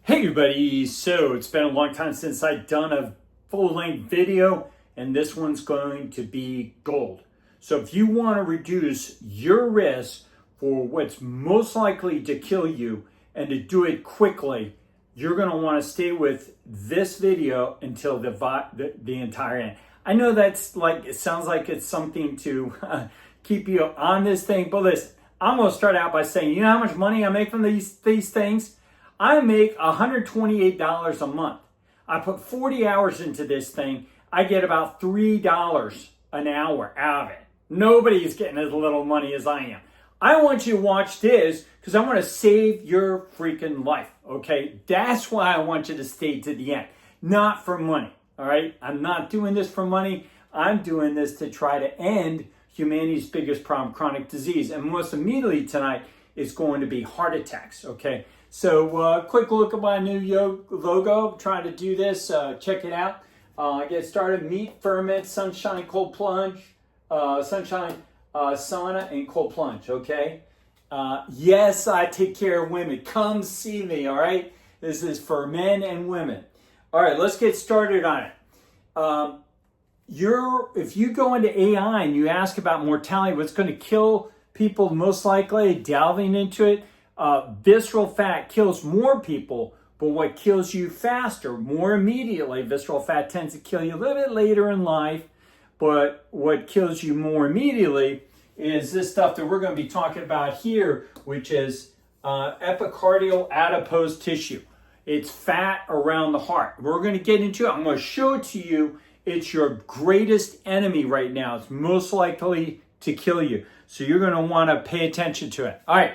Hey everybody, so it's been a long time since I've done a full-length video, and this one's going to be gold. So if you want to reduce your risk for what's most likely to kill you and to do it quickly, you're going to want to stay with this video until the entire end. I know that's like, it sounds like it's something to keep you on this thing, but listen, I'm going to start out by saying, you know how much money I make from these things? I make $128 a month. I put 40 hours into this thing. I get about $3 an hour out of it. Nobody's getting as little money as I am. I want you to watch this because I want to save your freaking life, okay? That's why I want you to stay to the end, not for money, all right? I'm not doing this for money. I'm doing this to try to end humanity's biggest problem, chronic disease. And most immediately tonight is going to be heart attacks, okay? So quick look at my new logo. I'm trying to do this. Check it out. Get started. Meat, ferment, sunshine, cold plunge. Sunshine, sauna, and cold plunge. Okay. Yes, I take care of women. Come see me. All right. This is for men and women. All right. Let's get started on it. If you go into AI and you ask about mortality, what's going to kill people most likely, delving into it. Visceral fat kills more people, but what kills you faster, more immediately, visceral fat tends to kill you a little bit later in life, but what kills you more immediately is this stuff that we're going to be talking about here, which is epicardial adipose tissue. It's fat around the heart. We're going to get into it. I'm going to show it to you. It's your greatest enemy right now. It's most likely to kill you. So you're going to want to pay attention to it. All right.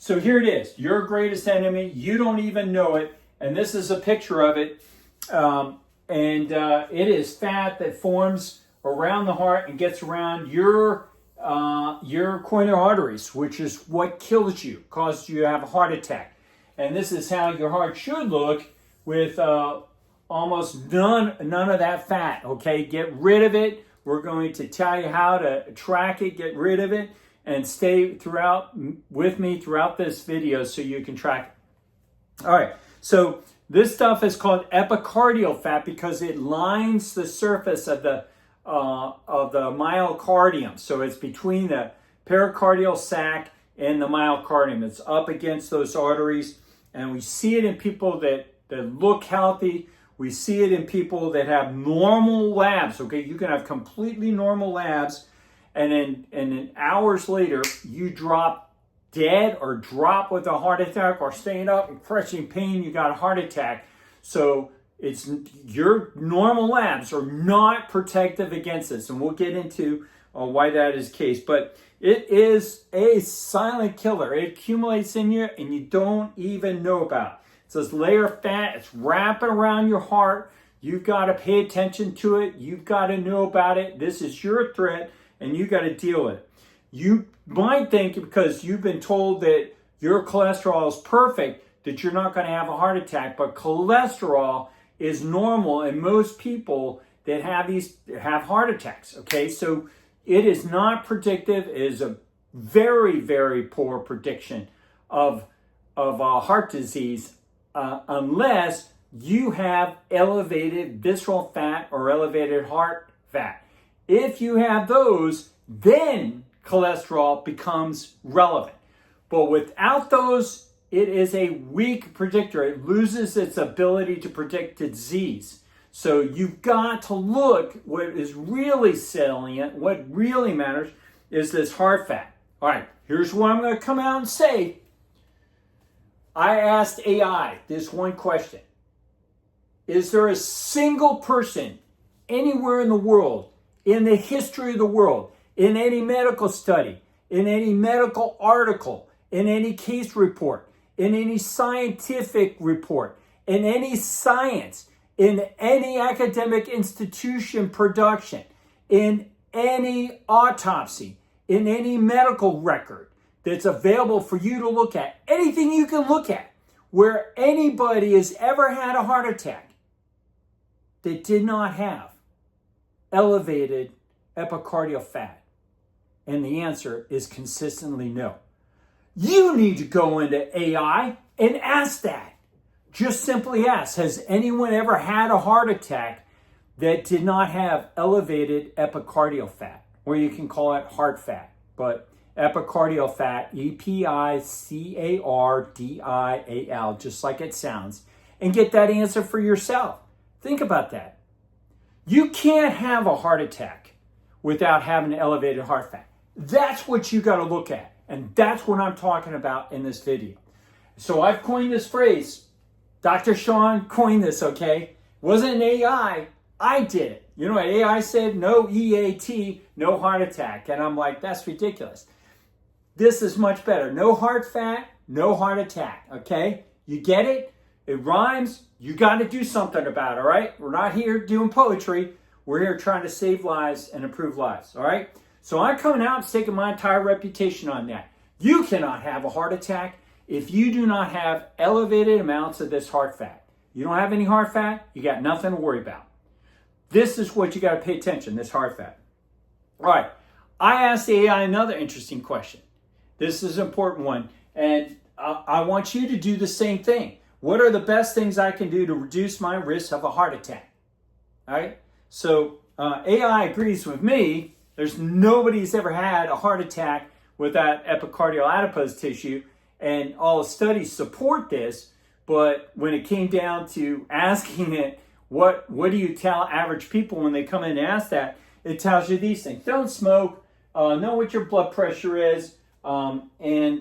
So here it is, your greatest enemy. You don't even know it. And this is a picture of it. It is fat that forms around the heart and gets around your coronary arteries, which is what kills you, causes you to have a heart attack. And this is how your heart should look with almost none of that fat, okay? Get rid of it. We're going to tell you how to track it, get rid of it. And stay with me throughout this video so you can track it. All right, so this stuff is called epicardial fat because it lines the surface of the myocardium. So it's between the pericardial sac and the myocardium. It's up against those arteries, and we see it in people that look healthy. We see it in people that have normal labs. Okay, you can have completely normal labs. And then hours later, you drop dead or drop with a heart attack or staying up and crushing pain, you got a heart attack. So it's your normal labs are not protective against this. And we'll get into why that is the case. But it is a silent killer. It accumulates in you and you don't even know about it. It's this layer of fat. It's wrapping around your heart. You've got to pay attention to it. You've got to know about it. This is your threat. And you got to deal with it. You might think because you've been told that your cholesterol is perfect that you're not going to have a heart attack, but cholesterol is normal in most people that have heart attacks. Okay, so it is not predictive. It is a very, very poor prediction of heart disease unless you have elevated visceral fat or elevated heart fat. If you have those, then cholesterol becomes relevant. But without those, it is a weak predictor. It loses its ability to predict disease. So you've got to look, what is really salient, what really matters is this heart fat. All right, here's what I'm going to come out and say. I asked AI this one question. Is there a single person anywhere in the world, in the history of the world, in any medical study, in any medical article, in any case report, in any scientific report, in any science, in any academic institution production, in any autopsy, in any medical record that's available for you to look at, anything you can look at, where anybody has ever had a heart attack that did not have elevated epicardial fat? And the answer is consistently no. You need to go into AI and ask that. just simply ask, has anyone ever had a heart attack that did not have elevated epicardial fat? Or you can call it heart fat, but epicardial fat, E-P-I-C-A-R-D-I-A-L, just like it sounds, and get that answer for yourself. Think about that. You can't have a heart attack without having elevated heart fat. That's what you got to look at, and that's what I'm talking about in this video. So I've coined this phrase. Dr. Sean coined this, okay? It wasn't an AI. I did it. You know what AI said? No EAT, no heart attack. And I'm like, that's ridiculous. This is much better. No heart fat, no heart attack, okay? You get it? It rhymes. You got to do something about it, all right? We're not here doing poetry. We're here trying to save lives and improve lives, all right? So I'm coming out and staking my entire reputation on that. You cannot have a heart attack if you do not have elevated amounts of this heart fat. You don't have any heart fat, you got nothing to worry about. This is what you got to pay attention, this heart fat. All right, I asked the AI another interesting question. This is an important one, and I want you to do the same thing. What are the best things I can do to reduce my risk of a heart attack? All right, so AI agrees with me. There's nobody's ever had a heart attack with that epicardial adipose tissue, and all studies support this. But when it came down to asking it, what do you tell average people when they come in and ask that? It tells you these things: don't smoke, know what your blood pressure is, and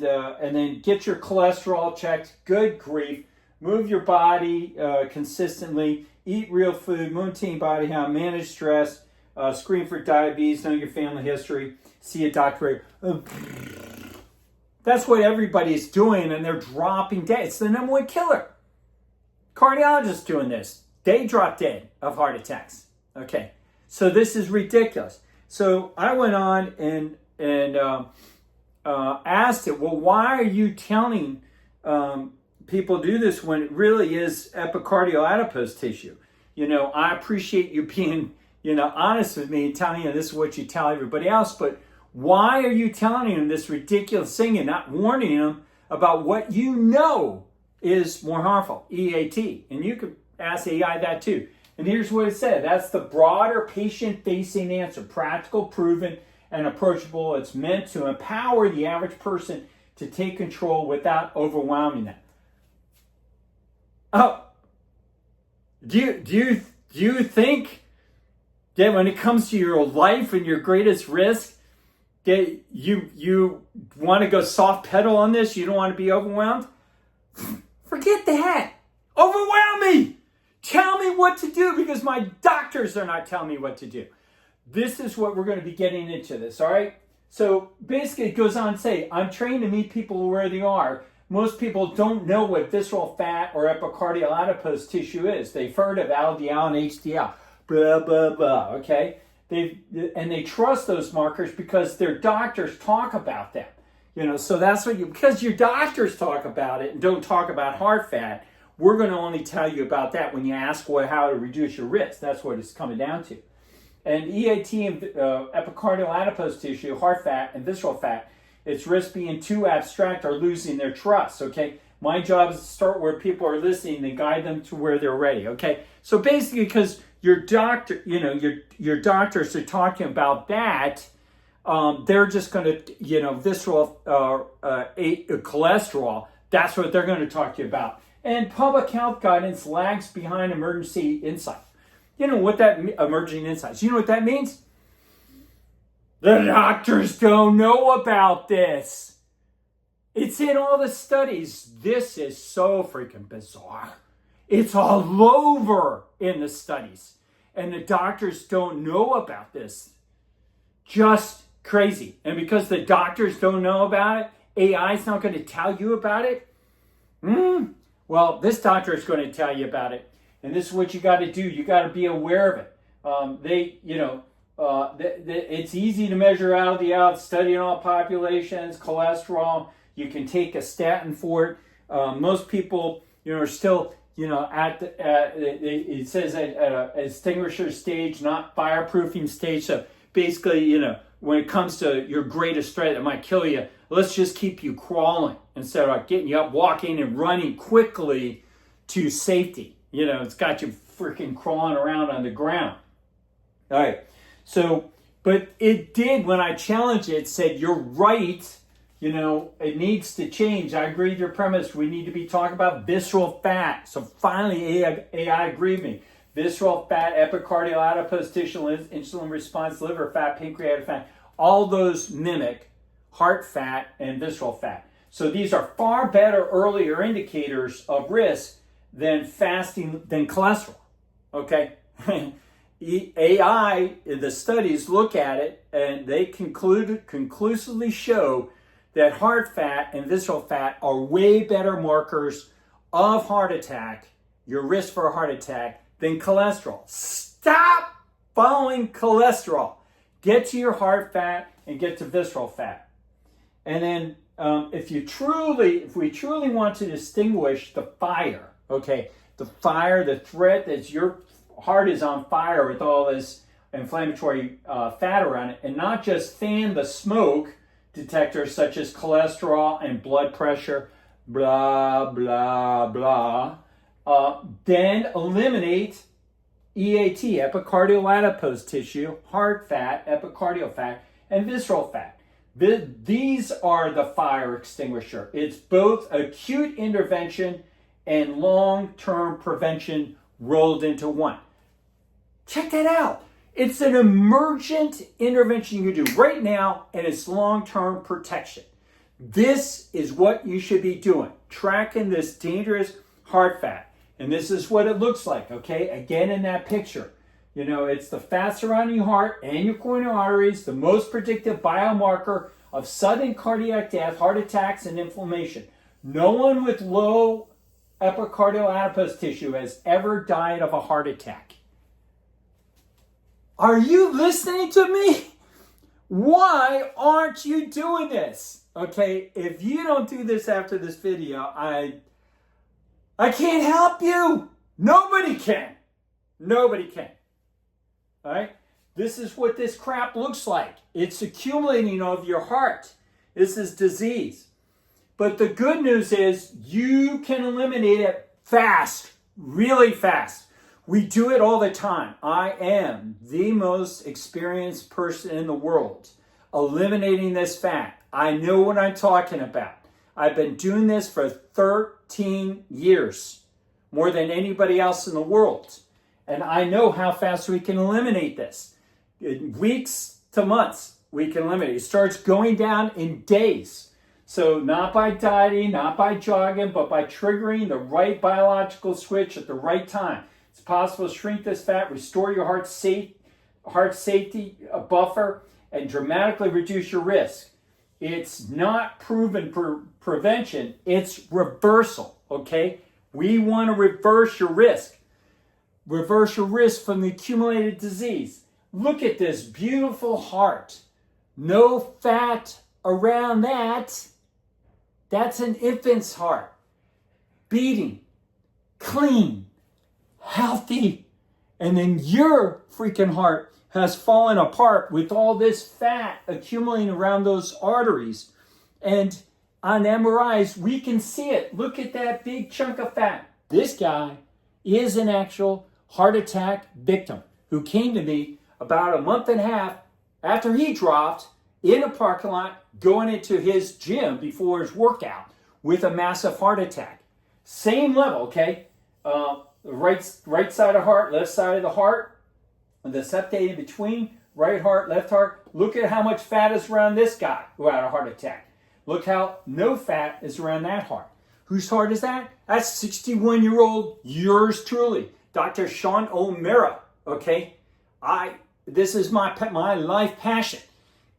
then get your cholesterol checked. Good grief! Move your body consistently. Eat real food. Maintain body health. Manage stress. Screen for diabetes. Know your family history. See a doctor. That's what everybody's doing, and they're dropping dead. It's the number one killer. Cardiologists doing this. They drop dead of heart attacks. Okay, so this is ridiculous. So I went on and asked it, well, why are you telling people do this when it really is epicardial adipose tissue? You know, I appreciate you being, honest with me and telling you this is what you tell everybody else, but why are you telling them this ridiculous thing and not warning them about what you know is more harmful, EAT? And you could ask AI that too. And here's what it said. That's the broader patient-facing answer. Practical, proven, and approachable. It's meant to empower the average person to take control without overwhelming them. Oh, do you think that when it comes to your life and your greatest risk, that you want to go soft pedal on this? You don't want to be overwhelmed? Forget that. Overwhelm me. Tell me what to do, because my doctors are not telling me what to do. This is what we're going to be getting into this, all right? So basically it goes on to say, I'm trained to meet people where they are. Most people don't know what visceral fat or epicardial adipose tissue is. They've heard of LDL and HDL, blah, blah, blah, okay? They trust those markers because their doctors talk about them. So that's what because your doctors talk about it and don't talk about heart fat, we're going to only tell you about that when you ask how to reduce your risk. That's what it's coming down to. And EAT and epicardial adipose tissue, heart fat, and visceral fat, its risk being too abstract or losing their trust, okay? My job is to start where people are listening and guide them to where they're ready, okay? So basically, because your doctor, your doctors are talking about that, they're just going to, visceral cholesterol, that's what they're going to talk to you about. And public health guidance lags behind emergency insight. You know what that emerging insights? You know what that means? The doctors don't know about this. It's in all the studies. This is so freaking bizarre. It's all over in the studies. And the doctors don't know about this. Just crazy. And because the doctors don't know about it, AI is not going to tell you about it. Well, this doctor is going to tell you about it. And this is what you got to do. You got to be aware of it. It's easy to measure LDL, studying all populations, cholesterol. You can take a statin for it. Most people, are still, it says at a extinguisher stage, not fireproofing stage. So basically, when it comes to your greatest threat that might kill you, let's just keep you crawling instead of getting you up, walking and running quickly to safety. You know, it's got you freaking crawling around on the ground. All right. So, but it did, when I challenged it, it said, you're right. You know, it needs to change. I agree with your premise. We need to be talking about visceral fat. So finally, AI agreed with me. Visceral fat, epicardial adipose tissue, insulin response, liver fat, pancreatic fat, all those mimic heart fat and visceral fat. So these are far better earlier indicators of risk than fasting, than cholesterol. Okay? AI, the studies look at it and they conclusively show that heart fat and visceral fat are way better markers of heart attack, your risk for a heart attack, than cholesterol. Stop following cholesterol. Get to your heart fat and get to visceral fat. And then if we truly want to distinguish the fire, okay, the fire, the threat that your heart is on fire with all this inflammatory fat around it, and not just fan the smoke detectors such as cholesterol and blood pressure, blah, blah, blah, then eliminate EAT, epicardial adipose tissue, heart fat, epicardial fat, and visceral fat. These are the fire extinguisher. It's both acute intervention and long-term prevention rolled into one. Check that out. It's an emergent intervention you can do right now, and it's long-term protection. This is what you should be doing, tracking this dangerous heart fat. And this is what it looks like, okay? Again, in that picture. You know, it's the fat surrounding your heart and your coronary arteries, the most predictive biomarker of sudden cardiac death, heart attacks, and inflammation. No one with low epicardial adipose tissue has ever died of a heart attack. Are you listening to me? Why aren't you doing this? Okay, if you don't do this after this video, I can't help you. Nobody can. Nobody can. All right? This is what this crap looks like. It's accumulating over your heart. This is disease. But the good news is you can eliminate it fast, really fast. We do it all the time. I am the most experienced person in the world eliminating this fat. I know what I'm talking about. I've been doing this for 13 years, more than anybody else in the world. And I know how fast we can eliminate this. In weeks to months, we can eliminate it. It starts going down in days. So not by dieting, not by jogging, but by triggering the right biological switch at the right time. It's possible to shrink this fat, restore your heart safety buffer, and dramatically reduce your risk. It's not proven prevention, it's reversal, okay? We want to reverse your risk. Reverse your risk from the accumulated disease. Look at this beautiful heart. No fat around that. That's an infant's heart. Beating, clean, healthy. And then your freaking heart has fallen apart with all this fat accumulating around those arteries. And on MRIs, we can see it. Look at that big chunk of fat. This guy is an actual heart attack victim who came to me about a month and a half after he dropped in a parking lot going into his gym before his workout with a massive heart attack. Same level, okay? Right side of heart, left side of the heart, the septate in between, right heart, left heart. Look at how much fat is around this guy who had a heart attack. Look how no fat is around that heart. Whose heart is that? That's 61-year-old, yours truly, Dr. Sean O'Mara, okay? This is my life passion,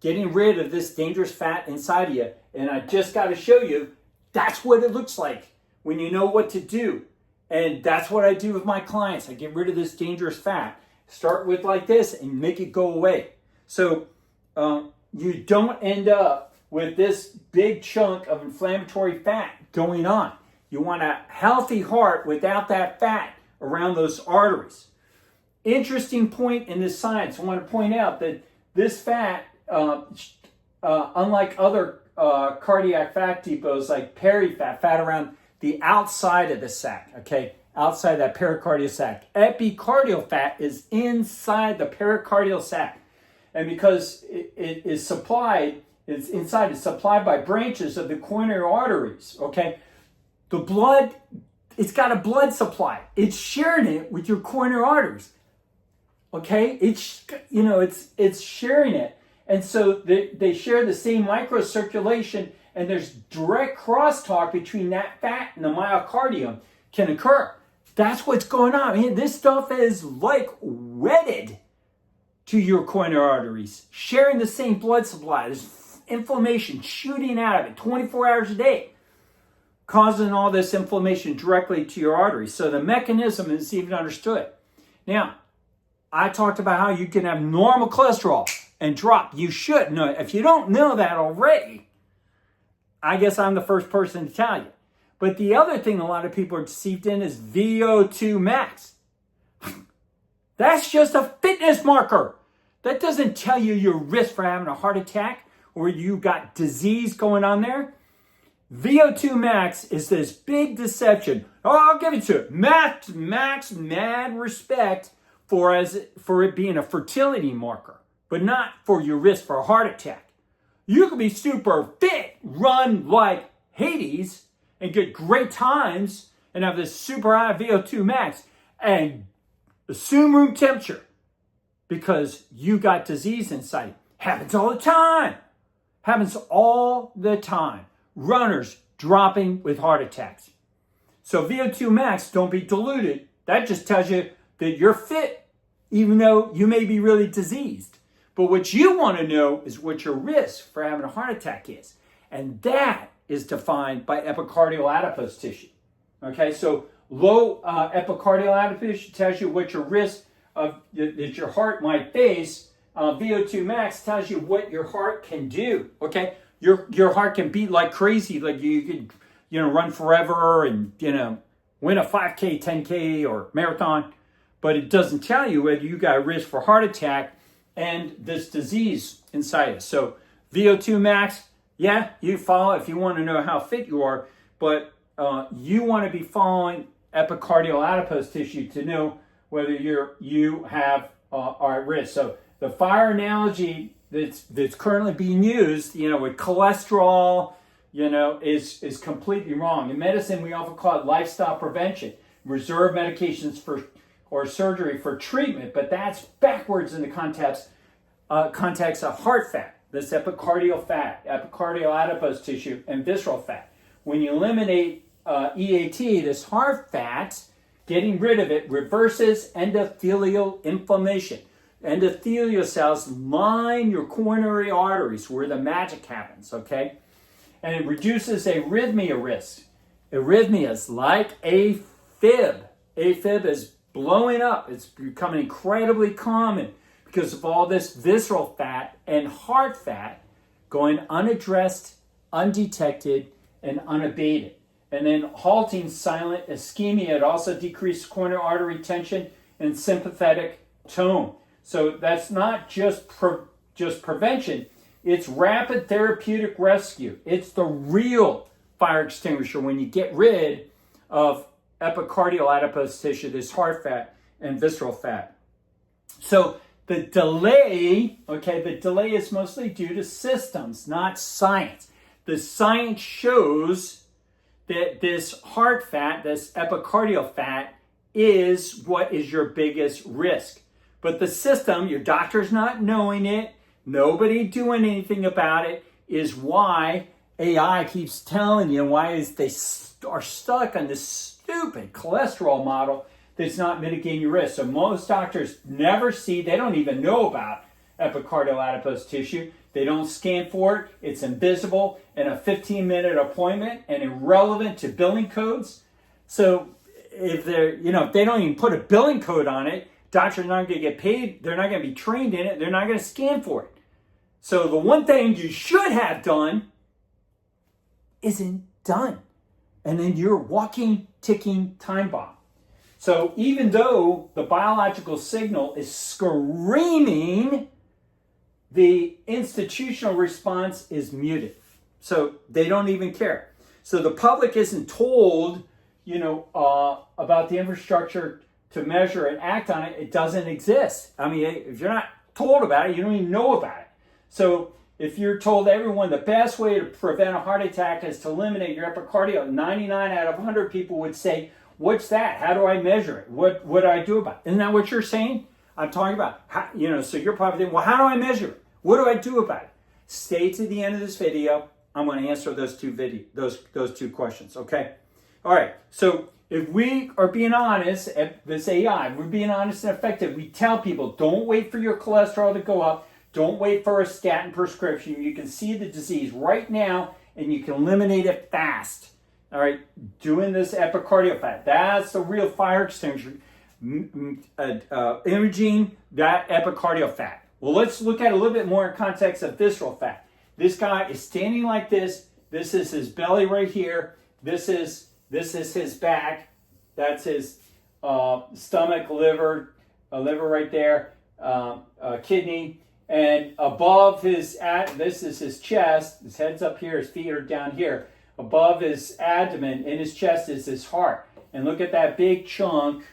getting rid of this dangerous fat inside of you. And I just got to show you, that's what it looks like when you know what to do. And that's what I do with my clients. I get rid of this dangerous fat. Start with like this and make it go away. So you don't end up with this big chunk of inflammatory fat going on. You want a healthy heart without that fat around those arteries. Interesting point in this science. I want to point out that this fat, unlike other cardiac fat depots like perifat, fat around the outside of the sac, okay? outside that pericardial sac. Epicardial fat is inside the pericardial sac. And because it is supplied, it's inside, it's supplied by branches of the coronary arteries, okay? The blood, it's got a blood supply. It's sharing it with your coronary arteries, okay? It's sharing it. And so they share the same microcirculation, and there's direct crosstalk between that fat and the myocardium can occur. That's what's going on. I mean, this stuff is like wedded to your coronary arteries, sharing the same blood supply. There's inflammation shooting out of it 24 hours a day, causing all this inflammation directly to your arteries. So the mechanism is even understood. Now, I talked about how you can have normal cholesterol and drop. You should know. If you don't know that already, I guess I'm the first person to tell you. But the other thing a lot of people are deceived in is VO2 max. That's just a fitness marker. That doesn't tell you your risk for having a heart attack or you got disease going on there. VO2 max is this big deception. Oh, I'll give it to it. Max, mad respect for it being a fertility marker, but not for your risk for a heart attack. You could be super fit, run like Hades, and get great times and have this super high VO2 max and assume room temperature because you got disease inside. Happens all the time. Happens all the time. Runners dropping with heart attacks. So VO2 max, don't be deluded. That just tells you that you're fit, even though you may be really diseased. But what you want to know is what your risk for having a heart attack is. And that is defined by epicardial adipose tissue. Okay, so low epicardial adipose tissue tells you what your risk of that your heart might face. VO2 max tells you what your heart can do. Okay, your heart can beat like crazy, like you could run forever and win a 5K, 10K or marathon, but it doesn't tell you whether you got a risk for heart attack and this disease inside it. So VO2 max, yeah, you follow if you want to know how fit you are, but you want to be following epicardial adipose tissue to know whether you are at risk. So the fire analogy that's currently being used, with cholesterol, is completely wrong. In medicine, we often call it lifestyle prevention, reserve medications or surgery for treatment, but that's backwards in the context of heart fat. This epicardial fat, epicardial adipose tissue, and visceral fat. When you eliminate EAT, this heart fat, getting rid of it reverses endothelial inflammation. Endothelial cells line your coronary arteries where the magic happens, okay? And it reduces arrhythmia risk. Arrhythmias like AFib. AFib is blowing up. It's becoming incredibly common because of all this visceral fat and heart fat going unaddressed, undetected, and unabated. And then halting silent ischemia. It also decreases coronary artery tension and sympathetic tone. So that's not just prevention. It's rapid therapeutic rescue. It's the real fire extinguisher when you get rid of epicardial adipose tissue, this heart fat and visceral fat. So the delay is mostly due to systems, not science. The science shows that this heart fat, this epicardial fat, is what is your biggest risk. But the system, your doctor's not knowing it, nobody doing anything about it, is why AI keeps telling you why they are stuck on this stupid cholesterol model that's not mitigating your risk. So most doctors never see, they don't even know about epicardial adipose tissue. They don't scan for it. It's invisible in a 15-minute appointment and irrelevant to billing codes. So if they don't even put a billing code on it, doctors are not going to get paid. They're not going to be trained in it. They're not going to scan for it. So the one thing you should have done isn't done. And then you're walking, ticking time bomb. So even though the biological signal is screaming, the institutional response is muted. So they don't even care. So the public isn't told, about the infrastructure to measure and act on it, it doesn't exist. I mean, if you're not told about it, you don't even know about it. So if you're told everyone the best way to prevent a heart attack is to eliminate your epicardial, 99 out of 100 people would say, what's that? How do I measure it? What do I do about it? Isn't that what you're saying? I'm talking about, so you're probably thinking, well, how do I measure it? What do I do about it? Stay to the end of this video. I'm going to answer those two questions, okay? All right, so if we are being honest at this AI, we're being honest and effective. We tell people, don't wait for your cholesterol to go up. Don't wait for a statin prescription. You can see the disease right now, and you can eliminate it fast. All right, doing this epicardial fat. That's the real fire extinguisher. Imaging that epicardial fat. Well, let's look at a little bit more in context of visceral fat. This guy is standing like this. This is his belly right here. This is his back. That's his stomach, liver right there, kidney. And above this is his chest. His head's up here, his feet are down here. Above his abdomen, in his chest, is his heart. And look at that big chunk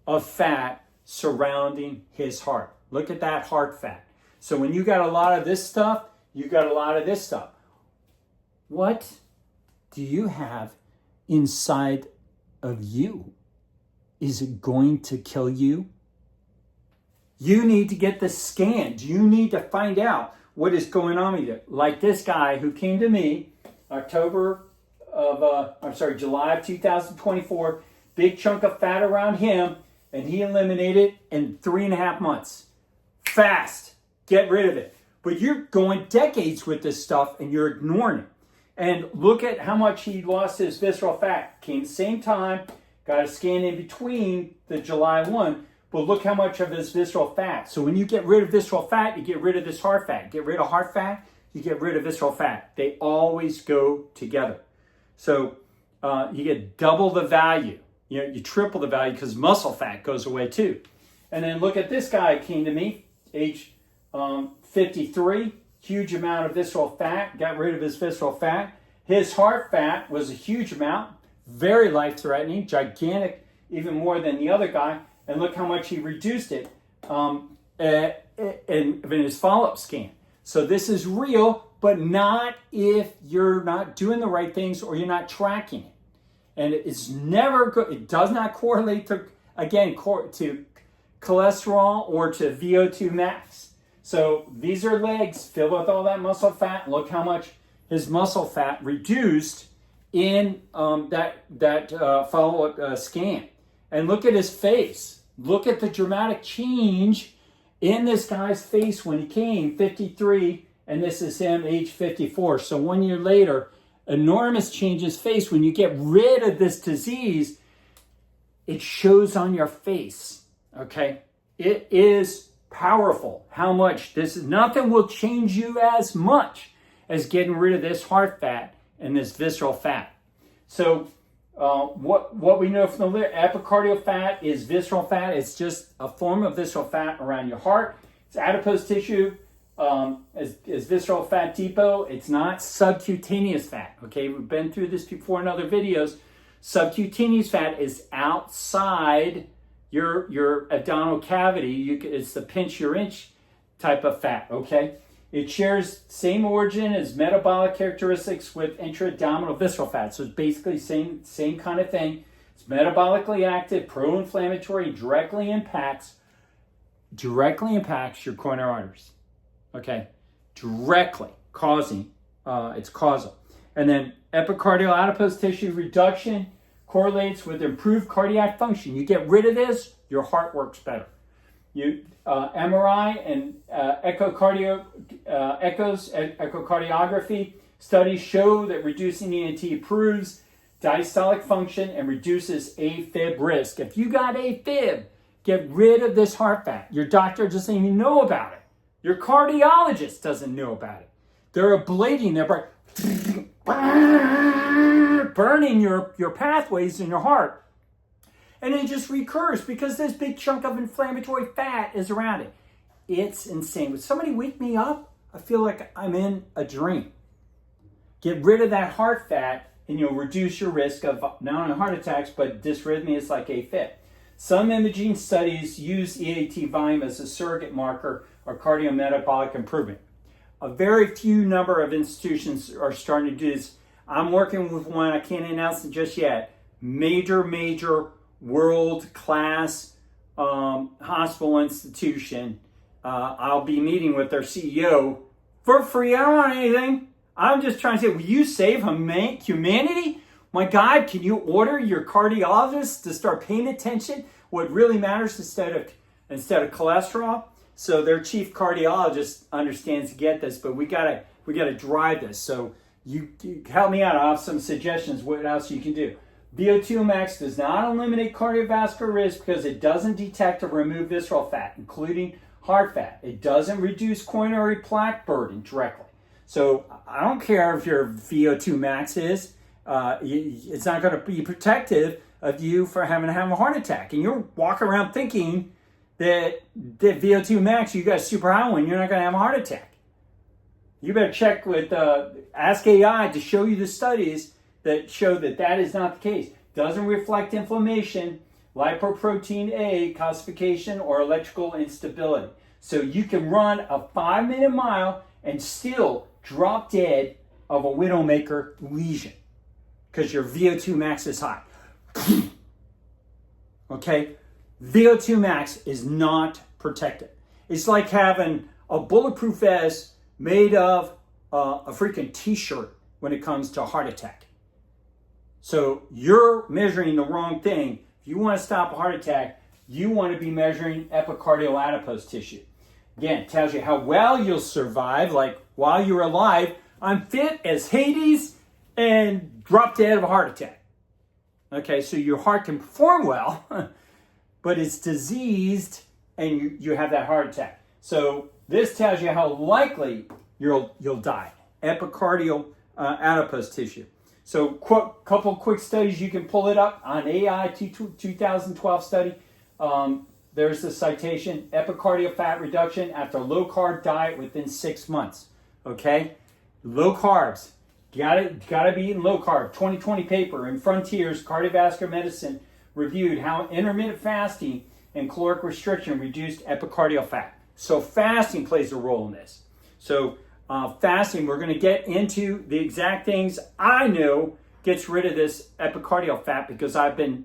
of fat surrounding his heart. Look at that heart fat. So when you got a lot of this stuff, you got a lot of this stuff. What do you have inside of you? Is it going to kill you? You need to get this scanned. You need to find out what is going on with you. Like this guy who came to me July of 2024, big chunk of fat around him, and he eliminated in 3.5 months. Fast. Get rid of it. But you're going decades with this stuff and you're ignoring it. And look at how much he lost his visceral fat. Came the same time, got a scan in between the July 1, but look how much of his visceral fat. So when you get rid of visceral fat, you get rid of this heart fat. Get rid of heart fat, you get rid of visceral fat. They always go together. So you get double the value. You triple the value because muscle fat goes away too. And then look at this guy came to me, age 53, huge amount of visceral fat, got rid of his visceral fat. His heart fat was a huge amount, very life-threatening, gigantic, even more than the other guy. And look how much he reduced it in his follow-up scan. So this is real, but not if you're not doing the right things or you're not tracking it. And it's never good. It does not correlate to cholesterol or to VO2 max. So these are legs filled with all that muscle fat. Look how much his muscle fat reduced in that follow-up scan. And look at his face. Look at the dramatic change in this guy's face when he came, 53, and this is him, age 54. So 1 year later, enormous change in his face. When you get rid of this disease, it shows on your face, okay? It is powerful how much nothing will change you as much as getting rid of this heart fat and this visceral fat. So what we know from the epicardial fat is visceral fat. It's just a form of visceral fat around your heart. It's adipose tissue, is visceral fat depot. It's not subcutaneous fat. Okay, we've been through this before in other videos. Subcutaneous fat is outside your abdominal cavity. It's the pinch your inch type of fat. Okay. It shares same origin as metabolic characteristics with intra-abdominal visceral fat. So it's basically same kind of thing. It's metabolically active, pro-inflammatory, directly impacts your coronary arteries. Okay, directly causing, it's causal. And then epicardial adipose tissue reduction correlates with improved cardiac function. You get rid of this, your heart works better. MRI and echocardiography studies show that reducing ENT improves diastolic function and reduces AFib risk. If you got AFib, get rid of this heart fat. Your doctor doesn't even know about it. Your cardiologist doesn't know about it. They're ablating, they're burning your pathways in your heart. And it just recurs because this big chunk of inflammatory fat is around it. It's insane. Would somebody wake me up? I feel like I'm in a dream. Get rid of that heart fat and you'll reduce your risk of not only heart attacks, but dysrhythmias like AFib. Some imaging studies use EAT volume as a surrogate marker of cardiometabolic improvement. A very few number of institutions are starting to do this. I'm working with one, I can't announce it just yet, major world-class hospital institution. I'll be meeting with their CEO for free. I don't want anything. I'm just trying to say, will you save humanity? My God, can you order your cardiologist to start paying attention what really matters instead of cholesterol? So their chief cardiologist understands to get this, but we gotta drive this. So you help me out. I have some suggestions what else you can do. VO2 max does not eliminate cardiovascular risk because it doesn't detect or remove visceral fat, including heart fat. It doesn't reduce coronary plaque burden directly. So I don't care if your VO2 max is, it's not going to be protective of you for having to have a heart attack. And you're walking around thinking that VO2 max, you got super high one, you're not going to have a heart attack. You better check with Ask AI to show you the studies that show that that is not the case. Doesn't reflect inflammation, lipoprotein A calcification, or electrical instability. So you can run a 5-minute mile and still drop dead of a widowmaker lesion because your VO2 max is high. Okay? VO2 max is not protected. It's like having a bulletproof vest made of a freaking t-shirt when it comes to a heart attack. So you're measuring the wrong thing. If you want to stop a heart attack, you want to be measuring epicardial adipose tissue. Again, it tells you how well you'll survive, like while you're alive, I'm fit as Hades and drop dead of a heart attack. Okay, so your heart can perform well, but it's diseased and you have that heart attack. So this tells you how likely you'll die. Epicardial adipose tissue. So couple quick studies, you can pull it up on AI 2012 study. There's the citation, epicardial fat reduction after low carb diet within 6 months. Okay, low carbs, gotta be eating low carb. 2020 paper in Frontiers Cardiovascular Medicine reviewed how intermittent fasting and caloric restriction reduced epicardial fat. So fasting plays a role in this. So fasting, we're going to get into the exact things I know gets rid of this epicardial fat because I've been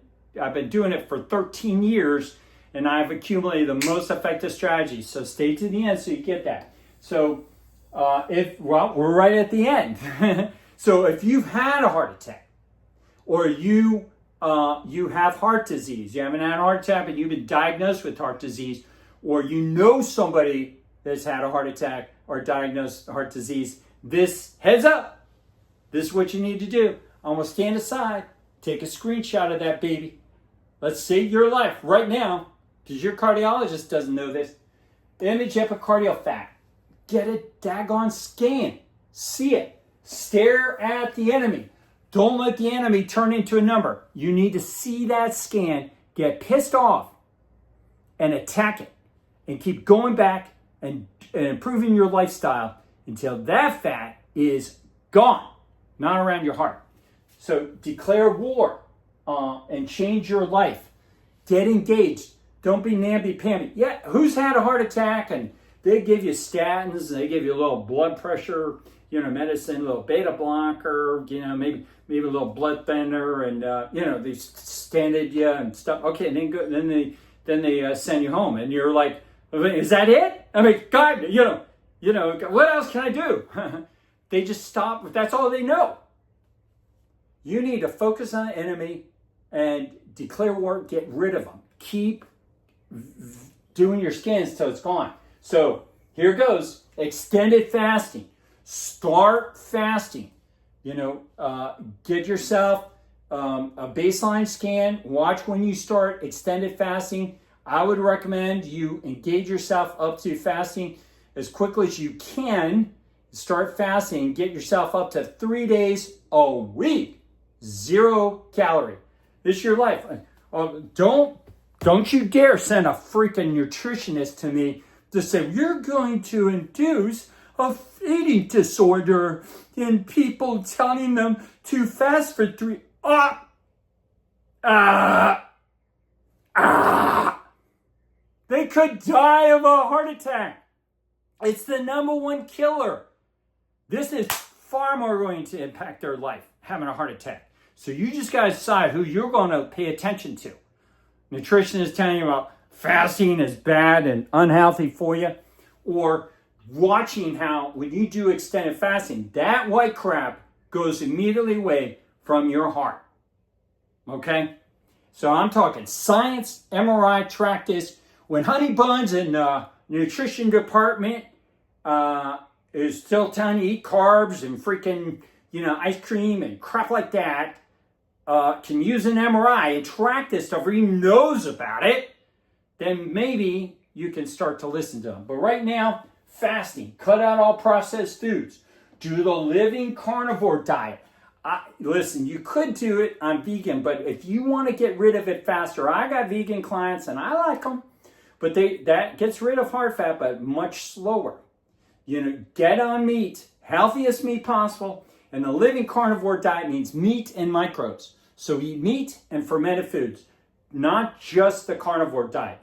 doing it for 13 years and I've accumulated the most effective strategies. So stay to the end so you get that. So we're right at the end. So if you've had a heart attack or you have heart disease, you haven't had a heart attack but you've been diagnosed with heart disease, or you know somebody that's had a heart attack or diagnosed heart disease, this heads up, this is what you need to do. I'm going to stand aside, take a screenshot of that baby. Let's save your life right now because your cardiologist doesn't know this. Image epicardial fat. Get a daggone scan. See it. Stare at the enemy. Don't let the enemy turn into a number. You need to see that scan, get pissed off, and attack it. And keep going back and improving your lifestyle until that fat is gone, not around your heart. So declare war and change your life. Get engaged. Don't be namby-pamby. Yeah, who's had a heart attack and they give you statins, and they give you a little blood pressure, medicine, a little beta blocker, maybe a little blood thinner, and they stented you and stuff. Okay, and then they send you home, and you're like, is that it? I mean, God, what else can I do? They just stop. That's all they know. You need to focus on the enemy and declare war, get rid of them. Keep doing your scans till it's gone. So here goes. Extended fasting. Start fasting. Get yourself a baseline scan. Watch when you start extended fasting. I would recommend you engage yourself up to fasting as quickly as you can. Start fasting. Get yourself up to 3 days a week. 0 calorie. This is your life. Don't you dare send a freaking nutritionist to me to say, you're going to induce eating disorder and people telling them to fast for 3. They could die of a heart attack. It's the #1 killer. This is far more going to impact their life, having a heart attack. So you just got to decide who you're going to pay attention to. Nutrition is telling you about fasting is bad and unhealthy for you, or watching how when you do extended fasting, that white crap goes immediately away from your heart. Okay? So I'm talking science, MRI, track this. When Honey Buns in the nutrition department is still telling you eat carbs and freaking, ice cream and crap like that, can use an MRI and track this stuff, or he knows about it, then maybe you can start to listen to them. But right now, fasting, cut out all processed foods, do the living carnivore diet. Listen, you could do it on vegan, but if you want to get rid of it faster, I got vegan clients and I like them, but that gets rid of heart fat, but much slower. Get on meat, healthiest meat possible, and the living carnivore diet means meat and microbes. So eat meat and fermented foods, not just the carnivore diet.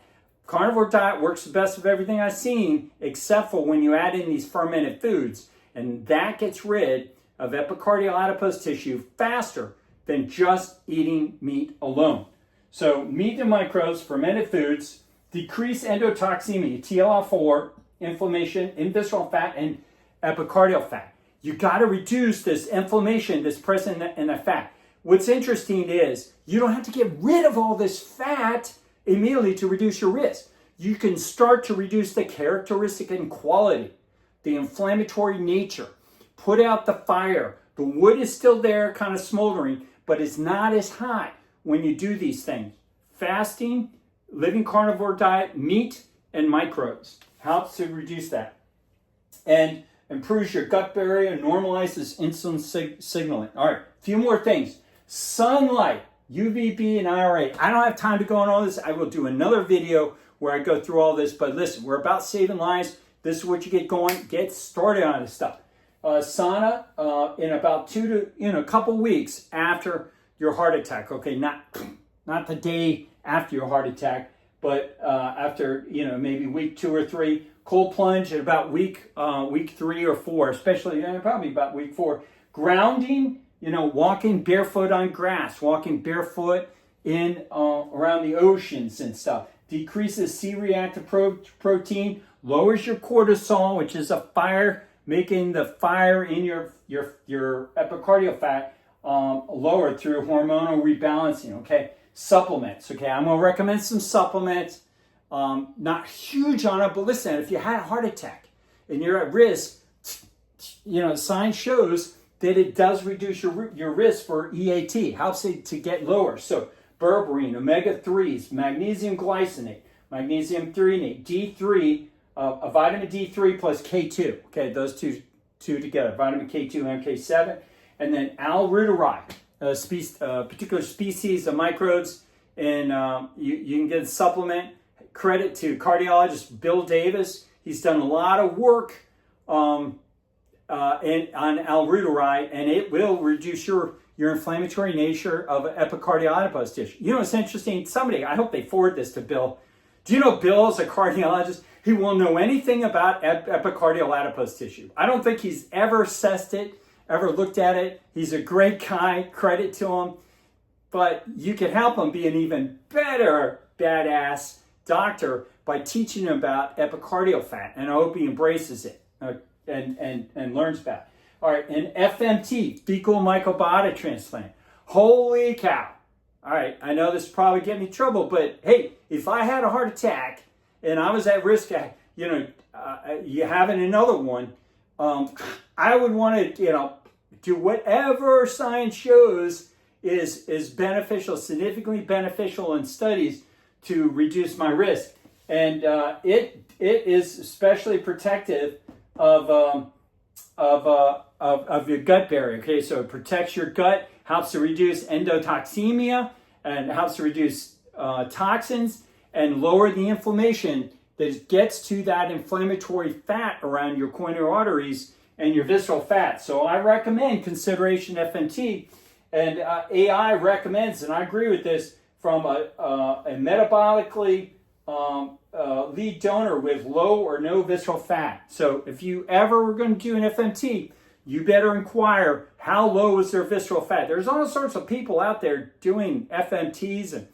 Carnivore diet works the best of everything I've seen, except for when you add in these fermented foods, and that gets rid of epicardial adipose tissue faster than just eating meat alone. So meat and microbes, fermented foods, decrease endotoxemia, TLR4, inflammation in visceral fat and epicardial fat. You got to reduce this inflammation that's present in the fat. What's interesting is you don't have to get rid of all this fat immediately to reduce your risk. You can start to reduce the characteristic and quality, the inflammatory nature. Put out the fire. The wood is still there, kind of smoldering, but it's not as hot when you do these things. Fasting, living carnivore diet, meat, and microbes helps to reduce that. And improves your gut barrier, normalizes insulin signaling. All right, a few more things. Sunlight, UVB and IRA. I don't have time to go on all this. I will do another video where I go through all this, but listen, we're about saving lives. This is what you get going. Get started on this stuff. Sauna in about a couple weeks after your heart attack. Okay, not the day after your heart attack, but after maybe week 2 or 3. Cold plunge at about week 3 or 4, especially probably about week 4. Grounding, walking barefoot on grass, walking barefoot in around the oceans and stuff. Decreases C-reactive protein, lowers your cortisol, which is a fire, making the fire in your epicardial fat lower through hormonal rebalancing. Okay, supplements. Okay, I'm gonna recommend some supplements. Not huge on it, but listen, if you had a heart attack and you're at risk, science shows that it does reduce your risk for EAT, helps it to get lower. So berberine, omega-3s, magnesium glycinate, magnesium threonate, D3, vitamin D3 plus K2. Okay, those two together, vitamin K2 and K7, and then alruteride, a particular species of microbes, and you can get a supplement. Credit to cardiologist Bill Davis. He's done a lot of work on alruteride, and it will reduce your inflammatory nature of epicardial adipose tissue. It's interesting. I hope they forward this to Bill. Do you know Bill is a cardiologist? He won't know anything about epicardial adipose tissue. I don't think he's ever assessed it, ever looked at it. He's a great guy. Credit to him. But you can help him be an even better badass doctor by teaching him about epicardial fat, and I hope he embraces it and learns about it. All right, and FMT, fecal microbiota transplant. Holy cow. All right, I know this probably get me in trouble, but hey, if I had a heart attack and I was at risk, you having another one, I would want to, do whatever science shows is beneficial, significantly beneficial in studies to reduce my risk, and it is especially protective of your gut barrier. Okay, so it protects your gut, helps to reduce endotoxemia, and helps to reduce toxins and lower the inflammation that gets to that inflammatory fat around your coronary arteries and your visceral fat. So I recommend consideration FMT, and AI recommends, and I agree with this, from a metabolically lead donor with low or no visceral fat. So if you ever were going to do an FMT, you better inquire how low is their visceral fat. There's all sorts of people out there doing FMTs and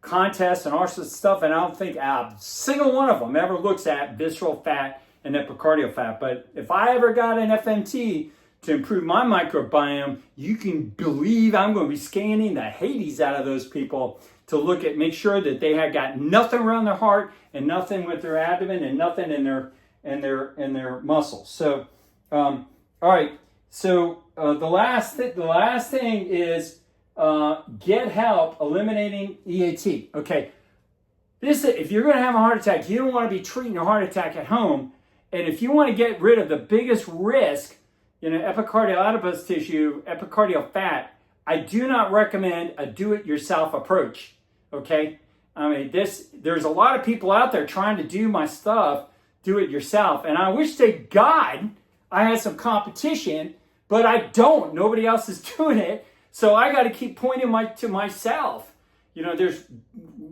contests and all sorts of stuff, and I don't think a single one of them ever looks at visceral fat and epicardial fat. But if I ever got an FMT to improve my microbiome, you can believe I'm going to be scanning the Hades out of those people to make sure that they have got nothing around their heart and nothing with their abdomen and nothing in their muscles. So, all right. So the last thing is get help eliminating EAT. Okay. If you're going to have a heart attack, you don't want to be treating a heart attack at home. And if you want to get rid of the biggest risk, epicardial adipose tissue, epicardial fat, I do not recommend a do-it-yourself approach. Okay, I mean there's a lot of people out there trying to do my stuff, do it yourself, and I wish to God I had some competition, but I don't. Nobody else is doing it, so I got to keep pointing to myself. There's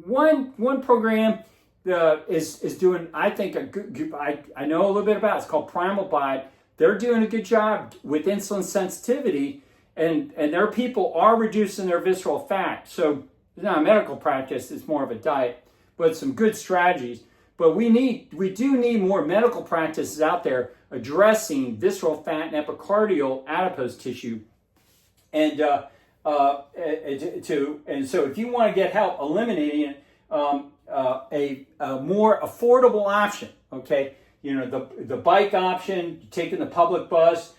one program is doing, I think, a good. I know a little bit about it. It's called Primal Bide. They're doing a good job with insulin sensitivity, and their people are reducing their visceral fat. So it's not a medical practice, it's more of a diet, but some good strategies. But we do need more medical practices out there addressing visceral fat and epicardial adipose tissue. And so if you want to get help eliminating it, a more affordable option, okay? The bike option, taking the public bus,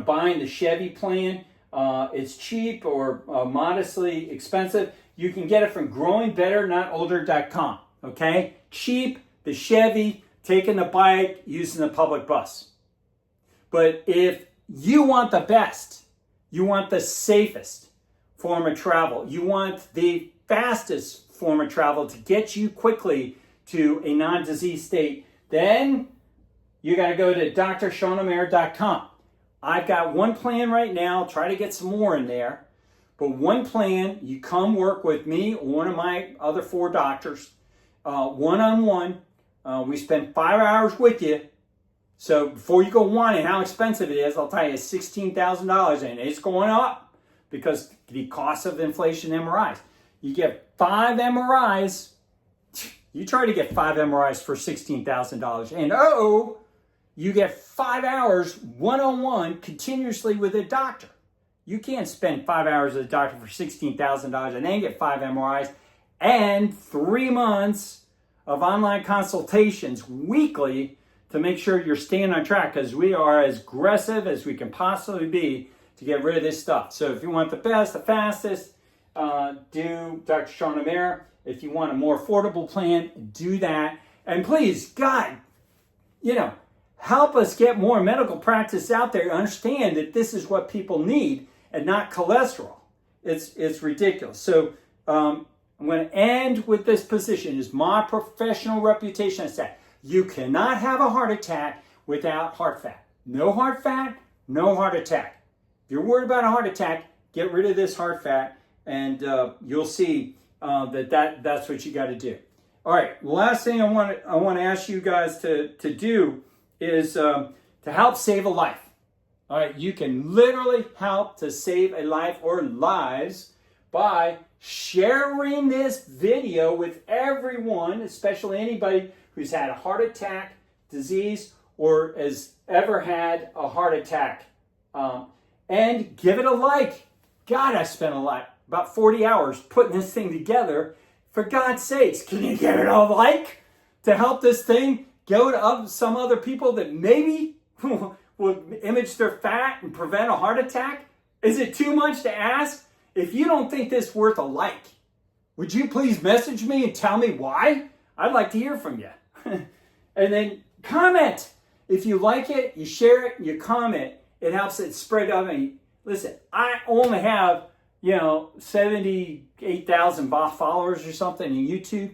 buying the Chevy plan. It's cheap or modestly expensive. You can get it from growingbetternotolder.com. Okay? Cheap, the Chevy, taking the bike, using the public bus. But if you want the best, you want the safest form of travel, you want the fastest form of travel to get you quickly to a non-disease state, then you got to go to drshawnamare.com. I've got one plan right now, try to get some more in there. But one plan, you come work with me or one of my other 4 doctors, one-on-one. We spend 5 hours with you. So before you go whining how expensive it is, I'll tell you it's $16,000 and it's going up because the cost of inflation MRIs. You get 5 MRIs. You try to get 5 MRIs for $16,000 and you get 5 hours one-on-one continuously with a doctor. You can't spend 5 hours with a doctor for $16,000 and then get 5 MRIs and 3 months of online consultations weekly to make sure you're staying on track, because we are as aggressive as we can possibly be to get rid of this stuff. So if you want the best, the fastest, do Dr. Shawn Amare. If you want a more affordable plan, do that. And please, God, help us get more medical practice out there. Understand that this is what people need and not cholesterol. It's ridiculous. So I'm going to end with this position. Is my professional reputation is that you cannot have a heart attack without heart fat. No heart fat, no heart attack. If you're worried about a heart attack, get rid of this heart fat, and you'll see that's what you got to do. All right, last thing I want to ask you guys to do is to help save a life. All right, you can literally help to save a life or lives by sharing this video with everyone, especially anybody who's had a heart attack, disease, or has ever had a heart attack. And give it a like. God, I spent about 40 hours putting this thing together. For God's sakes, can you give it a like to help this thing go to some other people that maybe will image their fat and prevent a heart attack? Is it too much to ask? If you don't think this is worth a like, would you please message me and tell me why? I'd like to hear from you. And then comment. If you like it, you share it, you comment. It helps it spread out. Listen, I only have 78,000 followers or something on YouTube.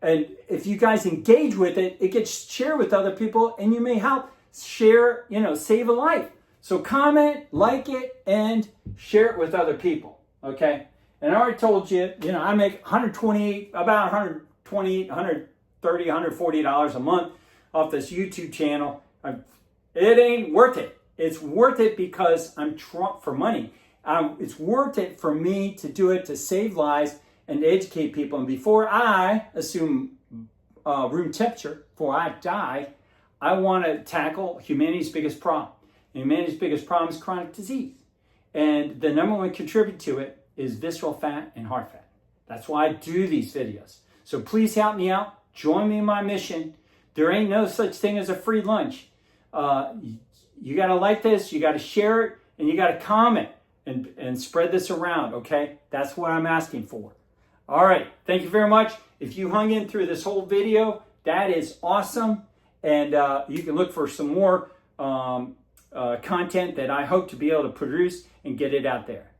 And if you guys engage with it, it gets shared with other people, and you may help share, save a life. So comment, like it, and share it with other people, okay? And I already told you, I make about $130, $140 a month off this YouTube channel. It ain't worth it. It's worth it because I'm for money. It's worth it for me to do it to save lives and to educate people. And before I assume room temperature, before I die, I want to tackle humanity's biggest problem. And humanity's biggest problem is chronic disease. And the number one contributor to it is visceral fat and heart fat. That's why I do these videos. So please help me out. Join me in my mission. There ain't no such thing as a free lunch. You got to like this, you got to share it, and you got to comment and spread this around, okay? That's what I'm asking for. All right, thank you very much. If you hung in through this whole video, that is awesome. And you can look for some more content that I hope to be able to produce and get it out there.